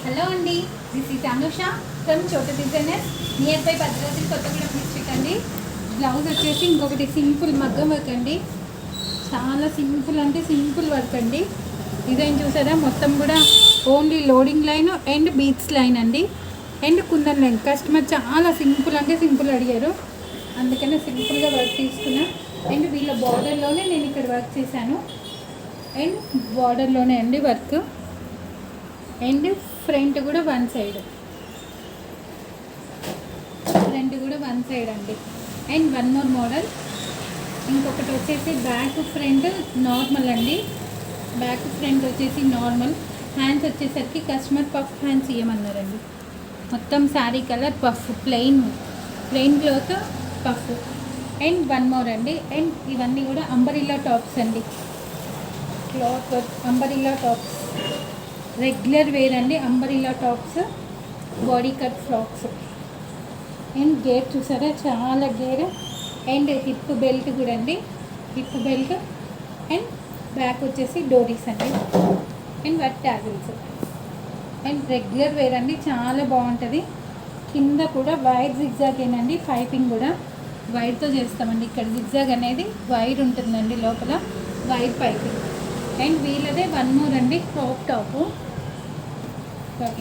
Hello అండి, this is Anusha from చోటు designers near by Bhadradri Kothagudem district అండి. బ్లౌజ్ వచ్చేసి ఇంకొకటి సింపుల్ మగ్గం వర్క్ అండి. చాలా సింపుల్ అంటే సింపుల్ వర్క్ అండి. డిజైన్ చూసారా, మొత్తం కూడా only loading line and beats line అండి, అండ్ కుందన్ లైన్. కస్టమర్ చాలా సింపుల్ అంటే సింపుల్ అడిగారు, అందుకనే సింపుల్గా వర్క్ తీసుకున్నా. అండ్ వీళ్ళ బార్డర్లోనే నేను ఇక్కడ వర్క్ చేశాను, అండ్ బార్డర్లోనే అండి వర్క్. అండ్ ఫ్రంట్ కూడా వన్ సైడ్ అండి. అండ్ వన్ మోర్ మోడల్, ఇంకొకటి వచ్చేసి బ్యాక్ ఫ్రంట్ నార్మల్ అండి. బ్యాక్ ఫ్రంట్ వచ్చేసి నార్మల్, హ్యాండ్స్ వచ్చేసరికి కస్టమర్ పఫ్ హ్యాండ్స్ ఇవ్వమన్నారండి. మొత్తం sari colour puff, plain cloth puff. And one more అండి. అండ్ ఇవన్నీ కూడా అంబరిల్లా టాప్స్ అండి. Cloth umbrella tops, regular wear అండి. Umbrella tops, body cut frocks. And గేర్ చూసారా, చాలా గేర్. అండ్ హిప్ బెల్ట్ కూడా అండి, హిప్ బెల్ట్. అండ్ బ్యాక్ వచ్చేసి డోరీస్ అండి, అండ్ వాటి ట్యాగిల్స్. అండ్ రెగ్యులర్ వేర్ అండి, చాలా బాగుంటుంది. కింద కూడా వైర్ జిగ్జాగేనండి, పైపింగ్ కూడా వైర్తో చేస్తామండి. ఇక్కడ జిగ్జాగ్ అనేది వైర్ ఉంటుందండి, లోపల వైర్ పైపింగ్. అండ్ వీళ్ళదే వన్ మోర్ అండి, క్రాప్ టాపు.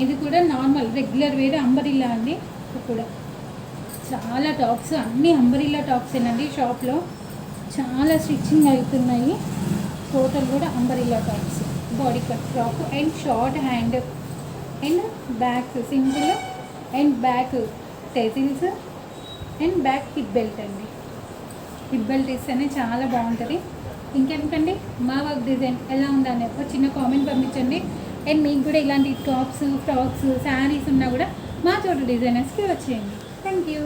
ఇది కూడా నార్మల్ రెగ్యులర్ వేరే అంబరిల్లా అండి. ఇది కూడా చాలా టాప్స్, అన్నీ అంబరిల్లా టాప్స్ ఏనండి. షాప్లో చాలా స్టిచ్చింగ్ అవుతున్నాయి. టోటల్ కూడా umbrella tops, body cut frock. And short hand, and back simple, and back టెజిల్స్, and back hip belt అండి. హిప్ బెల్ట్ ఇస్తేనే చాలా బాగుంటుంది. ఇంకెందుకండి, మా వర్క్ డిజైన్ ఎలా ఉందని ఒక చిన్న కామెంట్ పంపించండి. అండ్ మీకు కూడా ఇలాంటి టాప్స్, ఫ్రాక్స్, శారీస్ ఉన్నా కూడా మా చోటు డిజైనర్స్కి వచ్చేయండి. Thank you.